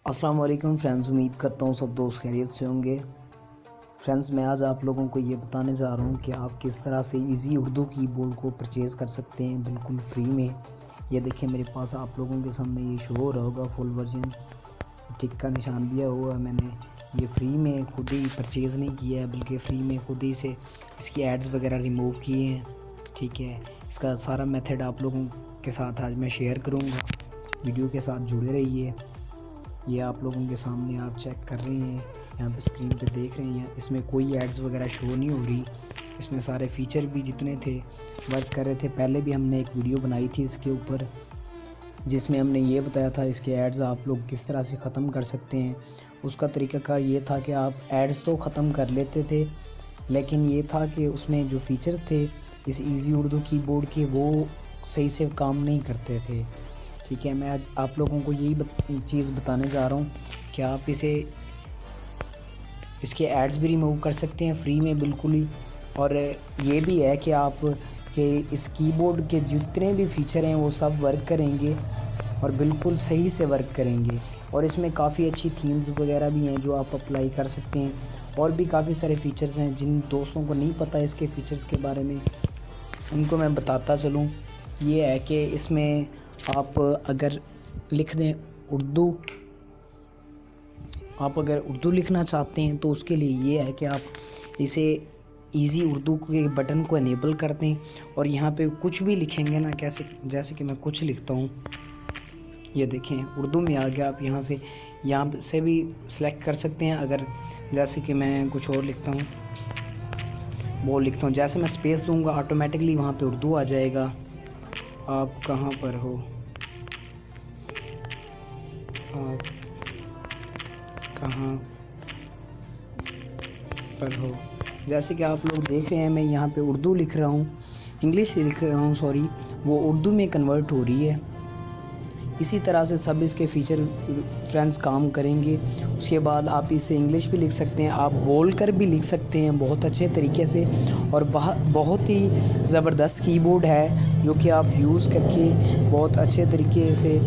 अस्सलाम वालेकुम फ्रेंड्स, उम्मीद करता हूँ सब दोस्त खैरियत से होंगे। फ्रेंड्स, मैं आज आप लोगों को ये बताने जा रहा हूँ कि आप किस तरह से इजी उर्दू कीबोर्ड को परचेज़ कर सकते हैं बिल्कुल फ्री में। ये देखिए मेरे पास आप लोगों के सामने ये शो हो रहा होगा फुल वर्जन, टिक का निशान दिया हुआ है। मैंने ये फ्री में खुद ही परचेज़ नहीं किया है, बल्कि फ़्री में खुद ही से इसकी एड्स वगैरह रिमूव किए हैं। ठीक है, इसका सारा मेथड आप लोगों के साथ आज मैं शेयर करूँगा। वीडियो के साथ जुड़े रहिए। ये आप लोगों के सामने आप चेक कर रहे हैं, यहाँ पे स्क्रीन पे देख रहे हैं। इसमें कोई एड्स वगैरह शो नहीं हो रही। इसमें सारे फ़ीचर भी जितने थे वर्क कर रहे थे। पहले भी हमने एक वीडियो बनाई थी इसके ऊपर, जिसमें हमने ये बताया था इसके एड्स आप लोग किस तरह से ख़त्म कर सकते हैं। उसका तरीक़ाकार ये था कि आप एड्स तो ख़त्म कर लेते थे, लेकिन ये था कि उसमें जो फ़ीचर्स थे इस इजी उर्दू कीबोर्ड के, वो सही से काम नहीं करते थे। ठीक है, मैं आज आप लोगों को यही चीज़ बताने जा रहा हूँ कि आप इसके एड्स भी रिमूव कर सकते हैं फ्री में बिल्कुल ही। और ये भी है कि आप कि इस कीबोर्ड के जितने भी फ़ीचर हैं वो सब वर्क करेंगे और बिल्कुल सही से वर्क करेंगे। और इसमें काफ़ी अच्छी थीम्स वगैरह भी हैं जो आप अप्लाई कर सकते हैं। और भी काफ़ी सारे फ़ीचर्स हैं जिन दोस्तों को नहीं पता इसके फ़ीचर्स के बारे में, उनको मैं बताता चलूँ। ये है कि इसमें आप अगर लिख दें उर्दू, आप अगर उर्दू लिखना चाहते हैं तो उसके लिए ये है कि आप इसे इजी उर्दू के बटन को इनेबल कर दें और यहाँ पे कुछ भी लिखेंगे ना, कैसे जैसे कि मैं कुछ लिखता हूँ, ये देखें उर्दू में आ गया। आप यहाँ से भी सिलेक्ट कर सकते हैं। अगर जैसे कि मैं कुछ और लिखता हूँ, वो लिखता हूँ, जैसे मैं स्पेस दूँगा ऑटोमेटिकली वहाँ पे उर्दू आ जाएगा। आप कहाँ पर हो, आप कहाँ पर हो। जैसे कि आप लोग देख रहे हैं मैं यहाँ पे उर्दू लिख रहा हूँ, इंग्लिश लिख रहा हूँ सॉरी, वो उर्दू में कन्वर्ट हो रही है। इसी तरह से सब इसके फ़ीचर फ्रेंड्स काम करेंगे। उसके बाद आप इसे इंग्लिश भी लिख सकते हैं, आप बोल कर भी लिख सकते हैं बहुत अच्छे तरीके से। और बहुत ही ज़बरदस्त कीबोर्ड है जो कि आप यूज़ करके बहुत अच्छे तरीके से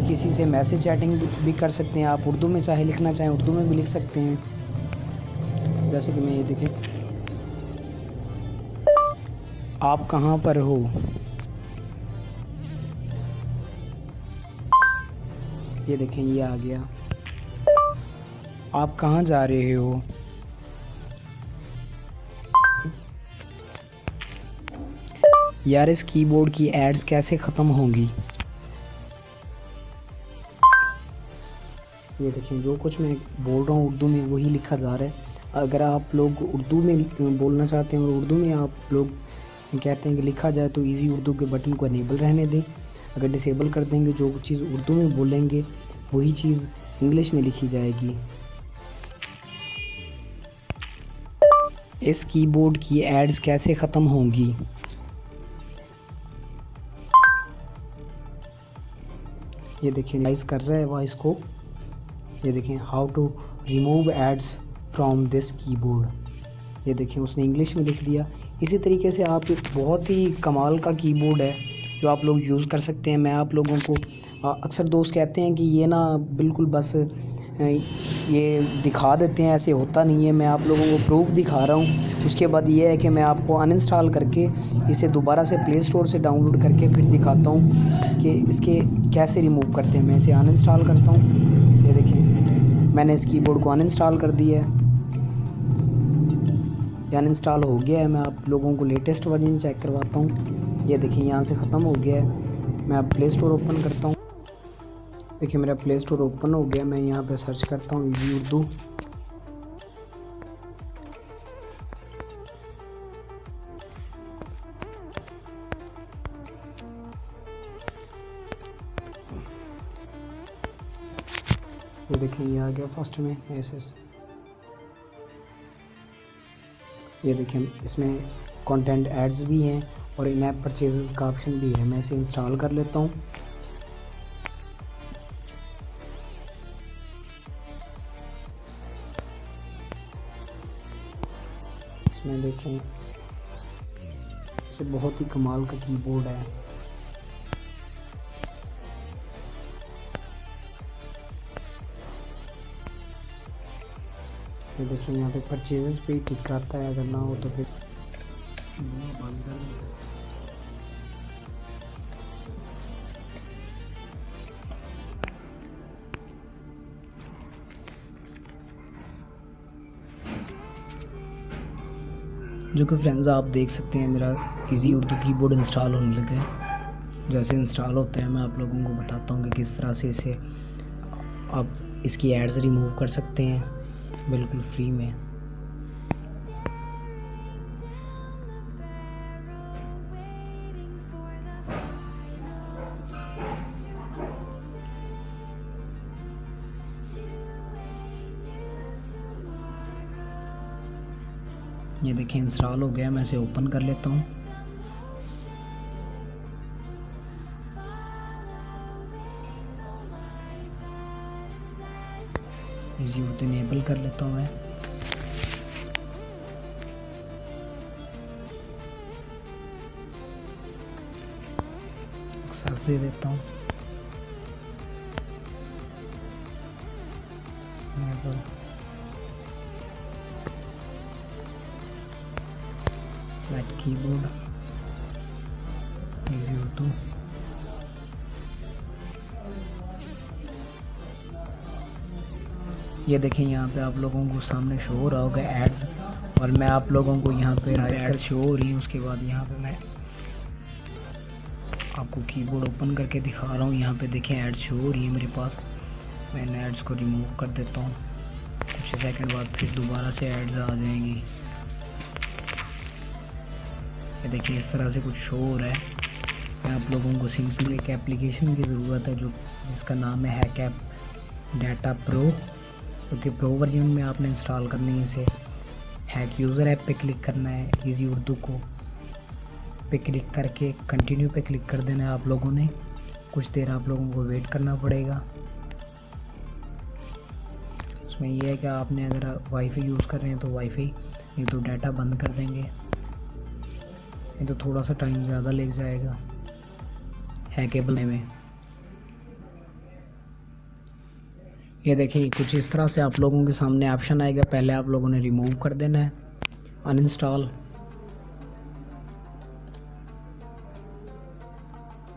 किसी से मैसेज चैटिंग भी कर सकते हैं। आप उर्दू में चाहे लिखना चाहें उर्दू में भी लिख सकते हैं। जैसे कि मैं ये देखें, आप कहाँ पर हो, ये देखें ये आ गया। आप कहाँ जा रहे हो, यार इस कीबोर्ड की एड्स कैसे ख़त्म होंगी। ये देखें जो कुछ मैं बोल रहा हूँ उर्दू में वही लिखा जा रहा है। अगर आप लोग उर्दू में बोलना चाहते हैं और उर्दू में आप लोग कहते हैं कि लिखा जाए तो इजी उर्दू के बटन को इनेबल रहने दें। अगर डिसेबल कर देंगे, जो चीज़ उर्दू में बोलेंगे वही चीज़ इंग्लिश में लिखी जाएगी। इस कीबोर्ड की एड्स कैसे ख़त्म होंगी। ये देखिए वॉइस कर रहा है वॉइस को। ये देखें how to remove ads from this keyboard. ये देखें उसने इंग्लिश में लिख दिया। इसी तरीके से आप एक बहुत ही कमाल का कीबोर्ड है जो आप लोग यूज़ कर सकते हैं। मैं आप लोगों को अक्सर दोस्त कहते हैं कि ये ना बिल्कुल बस ये दिखा देते हैं, ऐसे होता नहीं है। मैं आप लोगों को प्रूफ दिखा रहा हूँ। उसके बाद ये है कि मैं आपको अनइंस्टॉल करके इसे दोबारा से प्ले स्टोर से डाउनलोड करके फिर दिखाता हूँ कि इसके कैसे रिमूव करते हैं। मैं इसे अनइंस्टॉल करता हूँ। ये देखिए मैंने इस कीबोर्ड को अनइंस्टॉल कर दिया है, ये अनइंस्टॉल हो गया है। मैं आप लोगों को लेटेस्ट वर्जन चेक करवाता हूँ। ये देखिए यहाँ से ख़त्म हो गया है। मैं अब प्ले स्टोर ओपन करता हूँ। देखिए मेरा प्ले स्टोर ओपन हो गया। मैं यहाँ पे सर्च करता हूँ इजी उर्दू। ये देखिए ये आ गया फर्स्ट में एसएस। ये देखिए इसमें कंटेंट एड्स भी हैं और इन ऐप परचेजेस का ऑप्शन भी है। मैं इसे इंस्टॉल कर लेता हूँ। इसमें देखें इसे बहुत ही कमाल का कीबोर्ड है। ये देखिए यहाँ पे परचेजेस पे ही टिक करता है, अगर ना हो तो फिर बंद कर दें। जो कि फ्रेंड्स आप देख सकते हैं मेरा इजी उर्दू कीबोर्ड इंस्टॉल होने लगा है। जैसे इंस्टॉल होता है मैं आप लोगों को बताता हूँ कि किस तरह से इसे आप इसकी एड्स रिमूव कर सकते हैं बिल्कुल फ्री में। ये देखिए इंस्टॉल हो गया, मैं इसे ओपन कर लेता हूँ। इजी उर्दू इनेबल कर लेता हूँ मैं। एक्सेस दे देता हूँ। Select keyboard easy Urdu. ये देखें यहाँ पे आप लोगों को सामने शो हो रहा होगा एड्स, और मैं आप लोगों को यहाँ पे एड्स शो हो रही है। उसके बाद यहाँ पे मैं आपको कीबोर्ड ओपन करके दिखा रहा हूँ। यहाँ पे देखें एड्स शो हो रही है मेरे पास। मैं इन एड्स को रिमूव कर देता हूँ। कुछ सेकंड बाद फिर दोबारा से एड्स आ जाएंगी। ये देखिए इस तरह से कुछ शो हो रहा है। मैं आप लोगों को सिंपली एक एप्लीकेशन की ज़रूरत है जिसका नाम है हैकऐप डाटा प्रो, क्योंकि प्रो वर्जन में आपने इंस्टॉल करनी है इसे। हैक यूज़र ऐप पे क्लिक करना है, इजी उर्दू को पे क्लिक करके कंटिन्यू पे क्लिक कर देना है आप लोगों ने। कुछ देर आप लोगों को वेट करना पड़ेगा। उसमें यह है कि आपने अगर वाईफाई यूज़ कर रहे हैं तो वाईफाई, नहीं तो डाटा बंद कर देंगे, नहीं तो थोड़ा सा टाइम ज़्यादा लग जाएगा हैकेबल में। ये देखिए कुछ इस तरह से आप लोगों के सामने ऑप्शन आएगा। पहले आप लोगों ने रिमूव कर देना है, अनइंस्टॉल।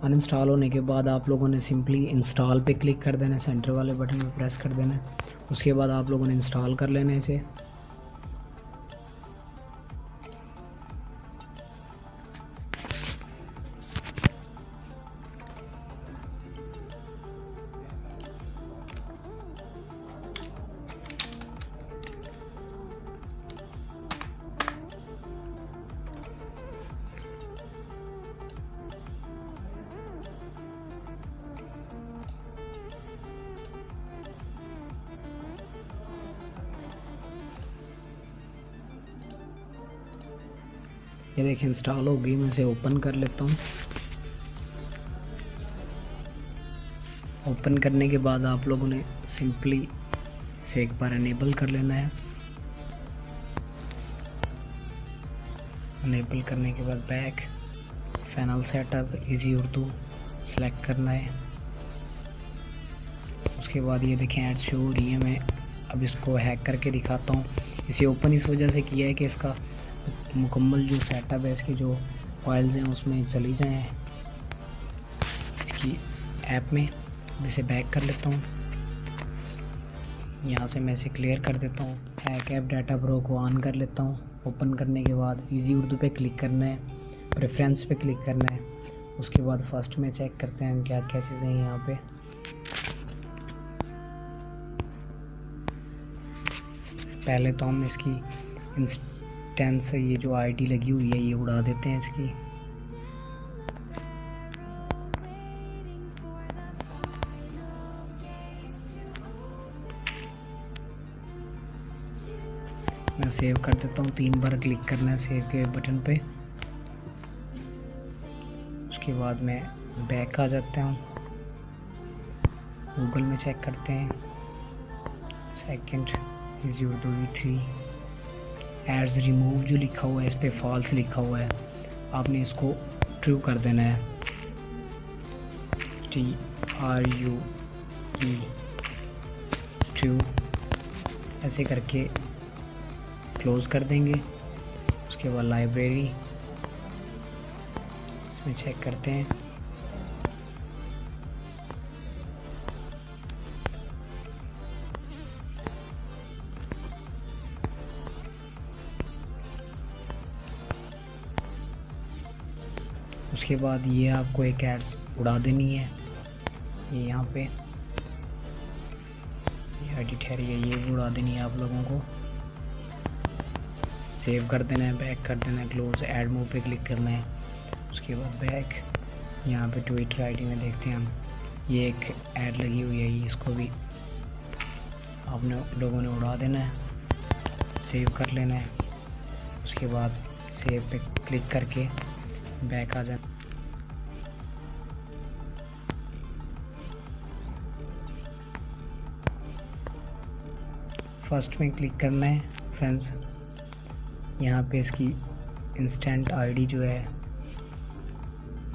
अनइंस्टॉल होने के बाद आप लोगों ने सिंपली इंस्टॉल पे क्लिक कर देना है, सेंटर वाले बटन पे प्रेस कर देना है। उसके बाद आप लोगों ने इंस्टॉल कर लेना है इसे। ये देखिए इंस्टॉल हो गई। मैं इसे ओपन कर लेता हूँ। ओपन करने के बाद आप लोगों ने सिंपली इसे एक बार इनेबल कर लेना है। इनेबल करने के बाद back final setup easy Urdu select करना है। उसके बाद ये देखें ऐड शो हो रही है। मैं अब इसको हैक करके दिखाता हूँ। इसे ओपन इस वजह से किया है कि इसका मुकम्मल जो सेटअप है, इसकी जो फाइल्स हैं उसमें चली जाएं इसकी ऐप में। इसे बैक कर लेता हूँ। यहाँ से मैं इसे क्लियर कर देता हूँ। हैकऐप डाटा प्रो को ऑन कर लेता हूँ। ओपन करने के बाद इजी उर्दू पे क्लिक करना है, प्रेफरेंस पे क्लिक करना है। उसके बाद फर्स्ट में चेक करते हैं क्या क्या चीज़ें हैं यहाँ पे। पहले तो हम इसकी इंस्टेंस ये जो आईडी लगी हुई है ये उड़ा देते हैं इसकी। मैं सेव कर देता हूँ। 3 बार क्लिक करना है सेव के बटन पे। उसके बाद मैं बैक आ जाता हूँ। गूगल में चेक करते हैं। Second easy Urdu V3 ads remove जो लिखा हुआ है इस पे फॉल्स लिखा हुआ है। आपने इसको ट्रू कर देना है। TRUE ट्रू ऐसे करके क्लोज़ कर देंगे। उसके बाद लाइब्रेरी इसमें चेक करते हैं। उसके बाद ये आपको एक एड्स उड़ा देनी है। ये यहाँ पे एडिट है, ये भी उड़ा देनी है आप लोगों को। सेव कर देना है, बैक कर देना है, क्लोज ऐड मूव पे क्लिक करना है। उसके बाद बैक, यहाँ पे ट्विटर आईडी में देखते हैं हम, ये एक ऐड लगी हुई है, इसको भी आपने लोगों ने उड़ा देना है, सेव कर लेना है। उसके बाद सेव पे क्लिक करके बैक आ जाना। फर्स्ट में क्लिक करना है फ्रेंड्स। यहाँ पे इसकी इंस्टेंट आईडी जो है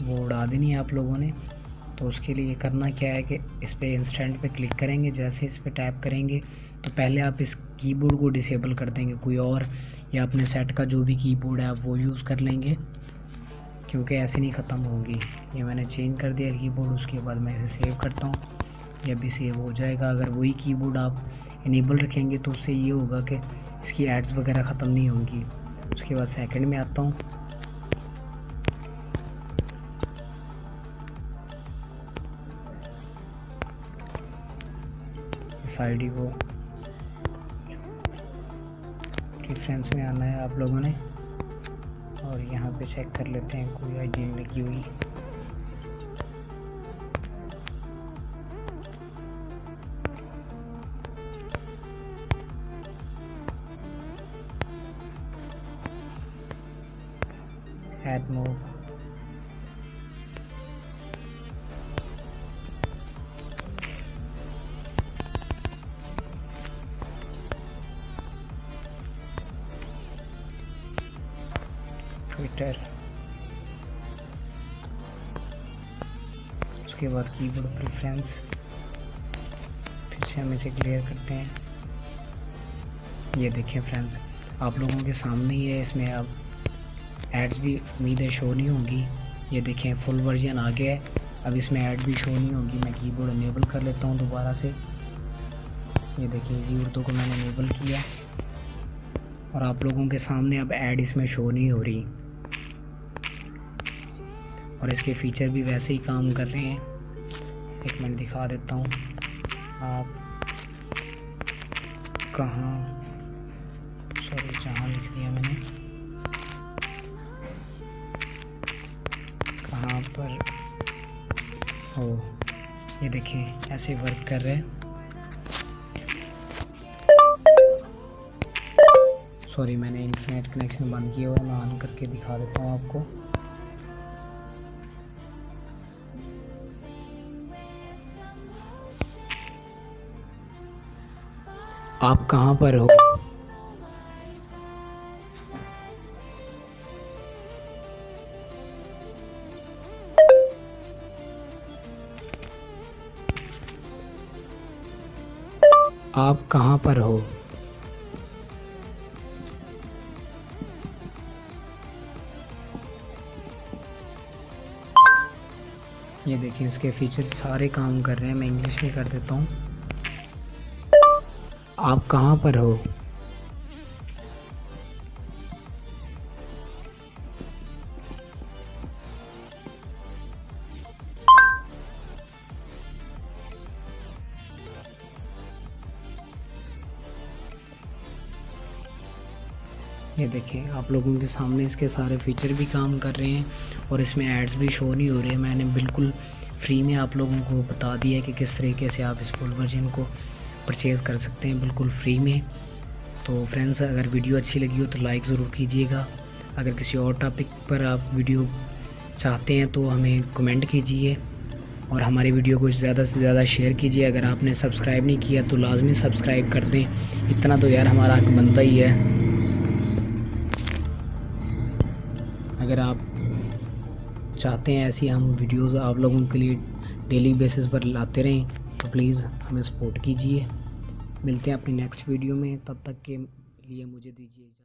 वो उड़ा देनी है आप लोगों ने। तो उसके लिए करना क्या है कि इस पे इंस्टेंट पे क्लिक करेंगे। जैसे इस पे टैप करेंगे तो पहले आप इस कीबोर्ड को डिसेबल कर देंगे, कोई और या अपने सेट का जो भी कीबोर्ड है आप वो यूज़ कर लेंगे, क्योंकि ऐसे नहीं ख़त्म होगी। ये मैंने चेंज कर दिया कीबोर्ड। उसके बाद मैं इसे सेव करता हूँ, ये भी सेव हो जाएगा। अगर वही कीबोर्ड आप इनेबल रखेंगे तो उससे ये होगा कि इसकी एड्स वगैरह ख़त्म नहीं होंगी। उसके बाद सेकंड में आता हूँ। इस आईडी को प्रेफरेंस में आना है आप लोगों ने, और यहाँ पे चेक कर लेते हैं कोई आईडी लगी हुई। Add move, Twitter. उसके बाद कीबोर्ड प्रेफरेंस, फिर से हम इसे क्लियर करते हैं। ये देखें फ्रेंड्स, आप लोगों के सामने ही है, इसमें अब एड्स भी उम्मीद है शो नहीं होंगी। ये देखें फुल वर्जन आ गया है, अब इसमें ऐड भी शो नहीं होगी। मैं कीबोर्ड इनेबल कर लेता हूँ दोबारा से। ये देखिए इजी उर्दू को मैंने इनेबल किया और आप लोगों के सामने अब ऐड इसमें शो नहीं हो रही, और इसके फीचर भी वैसे ही काम कर रहे हैं। एक मिनट दिखा देता हूँ। आप कहाँ, सॉरी जहाँ लिख दिया मैंने, कहाँ पर हो, ये देखें ऐसे वर्क कर रहे हैं। सॉरी मैंने इंटरनेट कनेक्शन बंद किया हुआ है, मैं ऑन करके दिखा देता हूँ आपको। आप कहाँ पर हो, आप कहाँ पर हो। ये देखिए इसके फीचर सारे काम कर रहे हैं। मैं इंग्लिश में कर देता हूँ। आप कहाँ पर हो, ये देखिए आप लोगों के सामने इसके सारे फीचर भी काम कर रहे हैं और इसमें एड्स भी शो नहीं हो रहे हैं। मैंने बिल्कुल फ्री में आप लोगों को बता दिया है कि किस तरीके से आप इस फुल वर्जन को परचेज़ कर सकते हैं बिल्कुल फ्री में। तो फ्रेंड्स, अगर वीडियो अच्छी लगी हो तो लाइक ज़रूर कीजिएगा। अगर किसी और टॉपिक पर आप वीडियो चाहते हैं तो हमें कमेंट कीजिए और हमारी वीडियो को ज़्यादा से ज़्यादा शेयर कीजिए। अगर आपने सब्सक्राइब नहीं किया तो लाजमी सब्सक्राइब कर दें, इतना तो यार हमारा हक बनता ही है। अगर आप चाहते हैं ऐसी हम वीडियोस आप लोगों के लिए डेली बेसिस पर लाते रहें तो प्लीज़ हमें सपोर्ट कीजिए। मिलते हैं अपनी नेक्स्ट वीडियो में, तब तक के लिए मुझे दीजिए इजाज़त।